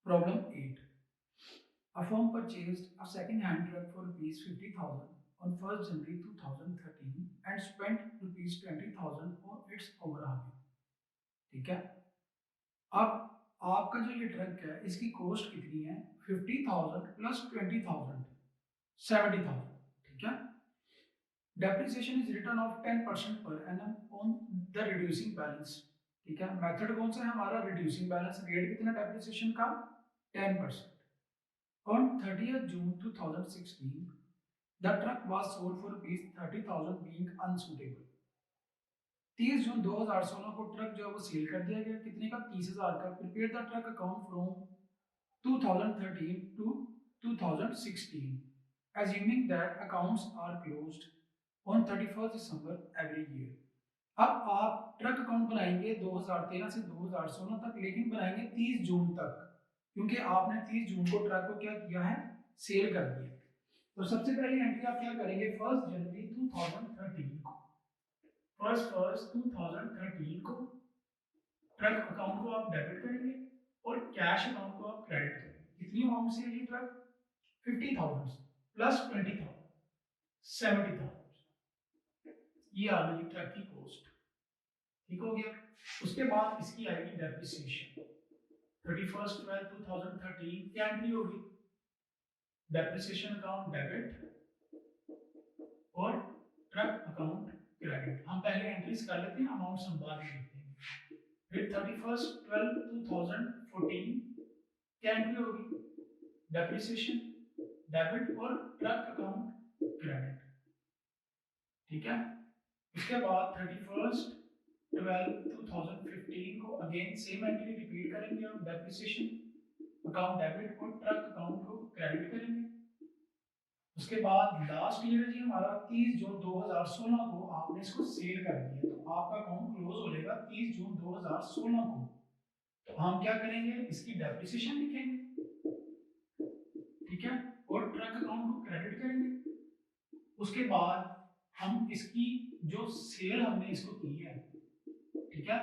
Problem 8. A firm purchased a second-hand truck for rupees 50,000 on 1st January 2013 and spent rupees 20,000 for its overhauling. ठीक है, अब आपका जो ये ट्रक है इसकी कॉस्ट कितनी है? 50,000 प्लस 20,000, 70,000. ठीक है. Depreciation is return of 10% per annum on the reducing balance. ठीक है, मेथड कौन सा है हमारा? Reducing balance. रेट कितना डेप्रिसिएशन का? 10%. On 30th June 2016, the truck was sold for rupees 30,000 being unsuitable. 30 जून 2016 को ट्रक जो है वो सेल कर दिया गया. कितने का? 30,000 का. Prepare the truck account from 2013 to 2016, assuming that accounts are closed on 31st December every year. अब आप ट्रक अकाउंट बनाएंगे 2013 से 2016 तक, लेकिन बनाएंगे 30 जून तक, क्योंकि आपने 30 जून को ट्रक को क्या किया है? सेल कर दिया. तो सबसे पहली एंट्री आप क्या करेंगे? 1 जनवरी 2013 को, 2013 को ट्रक अकाउंट को आप डेबिट करेंगे और कैश अकाउंट को आप क्रेडिट करेंगे. कितनी अमाउंट से ये ट्रक? 50,000 प्लस 20,000, 70,000. ये आ गई ट्रक की कॉस्ट. ठीक हो गया. उसके बाद इसकी आएगी डेप्रिसिएशन. 31/12/2013 क्या एंट्री होगी? डेप्रिसिएशन अकाउंट डेबिट और ट्रक अकाउंट क्रेडिट. हम पहले एंट्रीज कर लेते हैं, अमाउंट्स हम बाद में लिखते हैं. फिर 31/12/2014 क्या एंट्री होगी? डेप्रिसिएशन डेबिट और ट्रक अकाउंट क्रेडिट. ठीक है. उसके बाद 31/12/2015 को अगेन सेम एंट्री रिपीट करेंगे हम. डेप्रिसिएशन अकाउंट डेबिट और ट्रक अकाउंट को क्रेडिट करेंगे. उसके बाद लास्ट ईयर जी हमारा 30 जून 2016 को आपने इसको सेल कर दिया, तो आपका अकाउंट क्लोज हो जाएगा 30 जून 2016 को. तो हम क्या करेंगे? इसकी डेप्रिसिएशन लिखेंगे. ठीक है. और ट्रक अकाउंट को क्रेडिट करेंगे. उसके बाद हम इसकी जो सेल हमने इसको की है, ठीक है,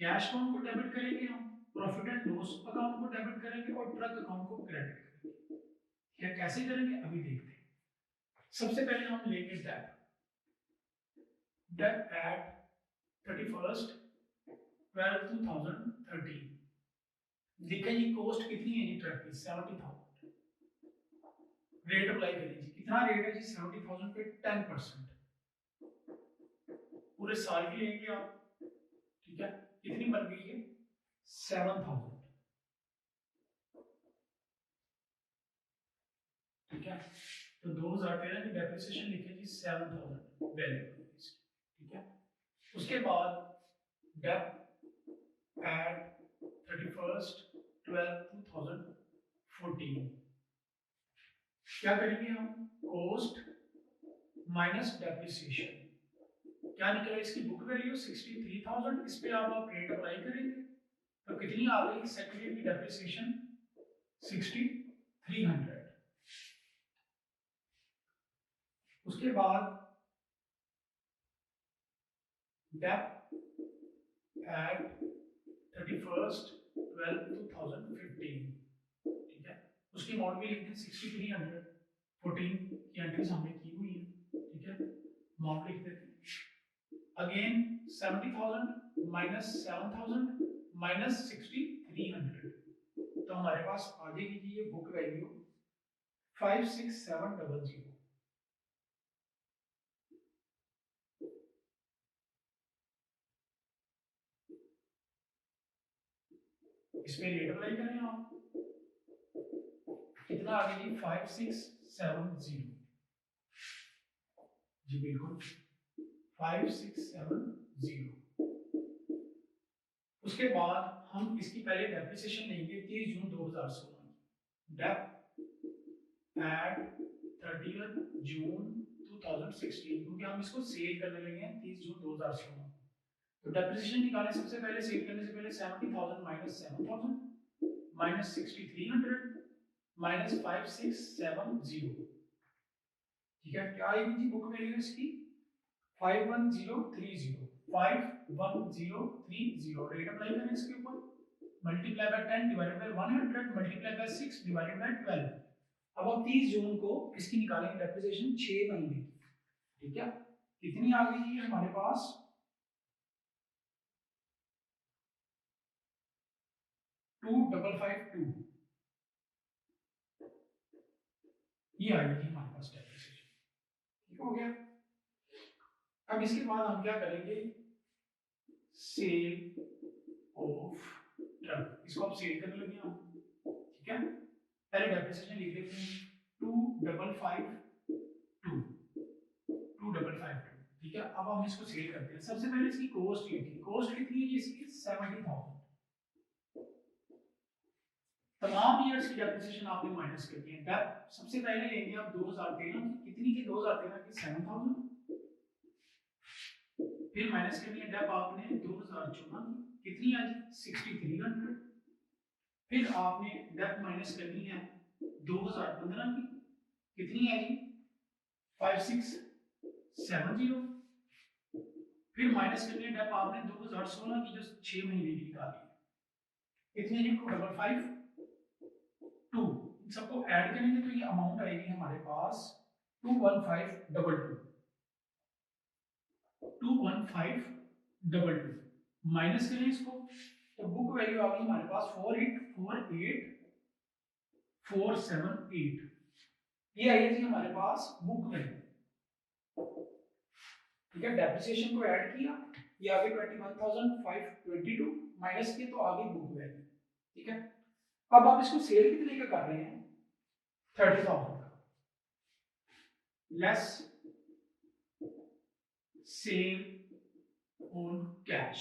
कैश अकाउंट को डेबिट करेंगे, हम प्रॉफिट एंड लॉस अकाउंट को डेबिट करेंगे और ट्रक अकाउंट को क्रेडिट करेंगे. क्या कैसे करेंगे अभी देखते हैं. सबसे पहले हम लेंगे डेट. Date eight 31/12/2013. देखिए जी कॉस्ट कितनी है जी ट्रक की? 70,000. रेट अप्लाई करें जी. कितना रेट है जी? 70,000 पे 10%. पूरे साल की लेंगे आप. ठीक है. कितनी बन गई है? 7,000. ठीक है. तो 2013 की डेप्रिसिएशन लिखे जी 7,000 वैल्यू. ठीक है. उसके बाद डेट एट 31/12/2014 क्या करेंगे हम? Cost minus depreciation. क्या निकला? इसकी बुक वैल्यू 63,000. इस पे आप रेट अप्लाई करेंगे तो कितनी आ गई? सेकंड ईयर की डेप्रिसिएशन 6300. उसके बाद डेट एट 31/12/2015. ठीक है. उसकी अमाउंट भी लिख दें 6300. 14 की एंट्रीज हमने की हुई है. ठीक है. अमाउंट लिख देते हैं. Again 70,000 minus 7,000 minus 6300. तो हमारे पास आ जाएगी जी ये बुक वैल्यू 56700. इस पे रेट अप्लाई करें आप. कितना आ गया जी? 5670 जी. बिल्कुल 5670. उसके बाद हम इसकी पहले डेप्रिसिएशन लेंगे 30 जून 2016 की. डेप एट 30th जून 2016, क्योंकि हम इसको सेल करने लगे हैं 30 जून 2016. तो डेप्रिसिएशन निकालें. सबसे पहले सेल करने से पहले 70,000 माइनस 7,000 माइनस 6300 माइनस 5670. ठीक है. क्या आएगी जी बुक वैल्यू इसकी? 51030. 51030. रेट अप्लाई करें इसके ऊपर. Multiply by 10 divided by 100 multiply by 6 divided by 12। अब हम 30 जून को इसकी निकालेंगे डेप्रिसिएशन 6 महीने की, ठीक है। कितनी आ गई है हमारे पास 2552, ये आ गई हमारे पास डेप्रिसिएशन, ठीक हो गया। अब इसके बाद हम क्या करेंगे, सेल ऑफ ट्रक, इसको हम सेल करने लगे हम, ठीक है। पहले डेप्रिसिएशन लिख लेते हैं 2552, 2552, ठीक है। अब हम इसको सेल करते हैं। सबसे पहले इसकी कॉस्ट लिखी, कॉस्ट कितनी है इसकी 70,000। तमाम ईयर्स की डेप्रिसिएशन आपने माइनस कर दी है। डेप सबसे पहले लेंगे आप 2013 की, कितनी की 2013 की 7000, फिर माइनस करनी है डेप आपने 2014 की, कितनी आ गई 6300, फिर आपने डेप माइनस करनी है 2015 की, कितनी है जी 5670, फिर माइनस करनी है डेप आपने 2016 की जो 6 महीने की निकाली है, कितनी है जी 2552। इन सबको ऐड करेंगे तो ये अमाउंट आएगी हमारे पास 21522, 21522 माइनस करें इसको तो बुक वैल्यू आ गई हमारे पास 4848478, ये आई थी हमारे पास बुक वैल्यू, ठीक है। डेप्रिसिएशन को ऐड किया, ये आ गई 21522 माइनस किया तो आ गई बुक वैल्यू, ठीक है। अब आप इसको सेल कितने का कर रहे हैं 30,000 का, लेस सेल ऑन कैश,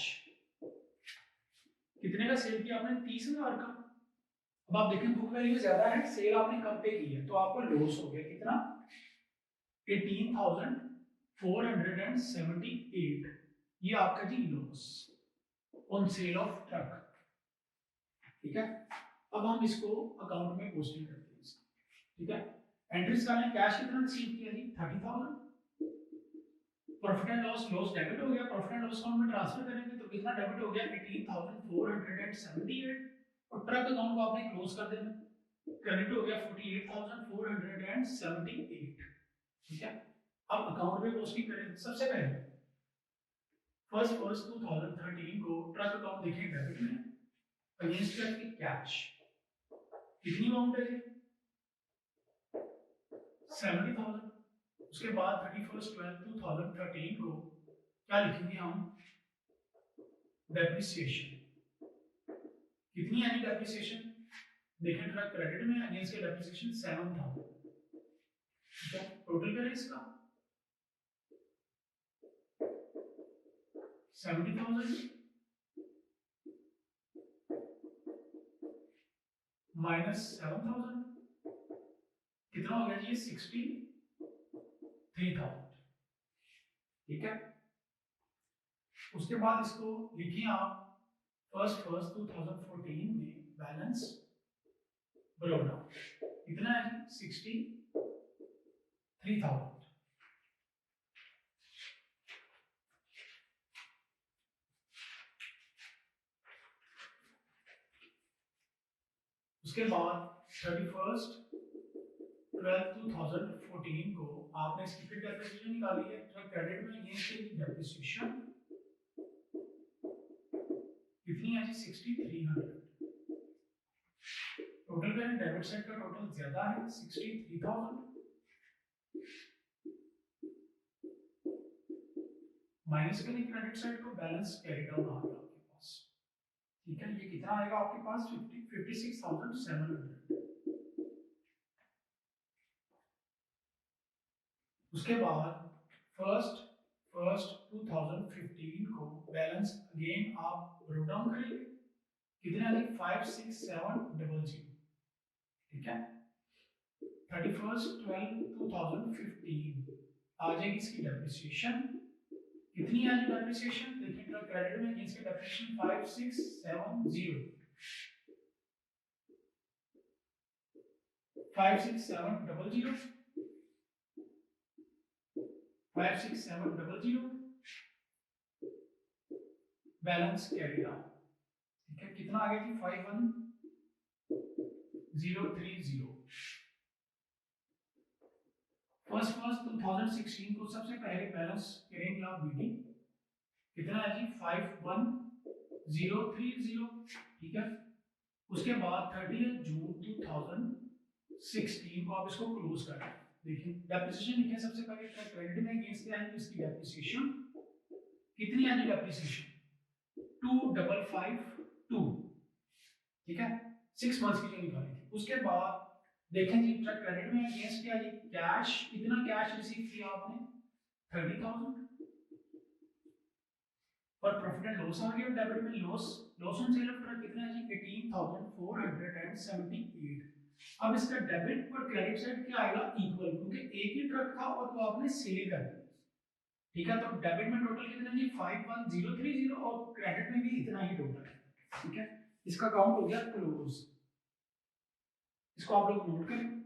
कितने का सेल किया आपने 30,000 का। अब आप देखें बुक वैल्यू ज्यादा है, सेल आपने कम पे की है तो आपको लॉस हो गया कितना 18,478, ये आपका जी loss on sale of truck, ठीक है। अब हम इसको अकाउंट में पोस्टिंग करते हैं इसकी, ठीक है। एंट्रीज करना है, कैश कितना रिसीव किया जी 30,000, profit and loss, loss debit हो गया, प्रॉफिट एंड लॉस अकाउंट में ट्रांसफर करेंगे तो कितना डेबिट हो गया 18,478, और ट्रक अकाउंट को आपने क्लोज कर देना, क्रेडिट हो गया 48,478, ठीक है। अब अकाउंट में पोस्टिंग करें, सबसे पहले फर्स्ट फर्स्ट 2013 को ट्रक अकाउंट देखिए डेबिट में, अगेंस्ट करके कैश, कितनी अमाउंट है 70,000। उसके बाद 31/12/2013 को क्या लिखेंगे हम डेप्रिसिएशन, कितनी है डेप्रिसिएशन, देखें ट्रक क्रेडिट में अगेंस्ट के डेप्रिसिएशन 7,000, ठीक है। टोटल करें इसका 70,000 माइनस 7,000, कितना हो गया जी 63,000, ठीक है। उसके बाद इसको लिखिए आप फर्स्ट फर्स्ट 2014 में बैलेंस ब्रोकडाउन कितना है जी 63,000, उसके बाद 31/12/2014 को आपने इसकी फिर डेप्रिसिएशन निकाली है, ट्रक क्रेडिट में अगेंस्ट की डेप्रिसिएशन कितनी है जी 6300, टोटल करें डेबिट साइड का टोटल ज्यादा है 63,000 माइनस करें क्रेडिट साइड को, बैलेंस कैरी डाउन आ गया आपके पास, ठीक है। ये कितना आएगा आपके पास 56,700। उसके बाद फर्स्ट फर्स्ट 2015 को बैलेंस अगेन आप ब्रोक डाउन करेंगे, कितना है 56700, ठीक है। 31/12/2015 आ जाएगी इसकी डेप्रिसिएशन, कितनी है डेप्रिसिएशन, देखिए ट्रक क्रेडिट में इसकी डेप्रिसिएशन 5670, 56700, 56700 बैलेंस कैरी डाउन, ठीक है, कितना आ गया जी 51030। फर्स्ट फर्स्ट 2016 को सबसे पहले बैलेंस करेंगे आप बीटी, कितना है जी 51030। ठीक है, उसके बाद 30 जून 2016 को आप इसको क्लोज करें। देखिए डेप्रिसिएशन लिखे सबसे पहले, क्रेडिट में अगेंस्ट क्या है इसकी डेप्रिसिएशन, कितनी है जी डेप्रिसिएशन 2552। ठीक है, 6 मंथ्स की जो निकाली थी। उसके बाद देखें जी क्रेडिट में अगेंस्ट क्या जी कैश, कितना कैश रिसीव किया आपने 30,000, और प्रॉफिट एंड लॉस आ गया डेबिट में loss, loss on sale of truck कितना है जी 18,478। अब इसका डेबिट और क्रेडिट साइड क्या आएगा इक्वल, क्योंकि एक ही ट्रक था और वो आपने सेल कर दिया। ठीक है, तो डेबिट में टोटल कितना जी 51030 और क्रेडिट में भी इतना ही टोटल है। ठीक है, इसका काउंट हो गया क्लोज, इसको आप लोग नोट करें।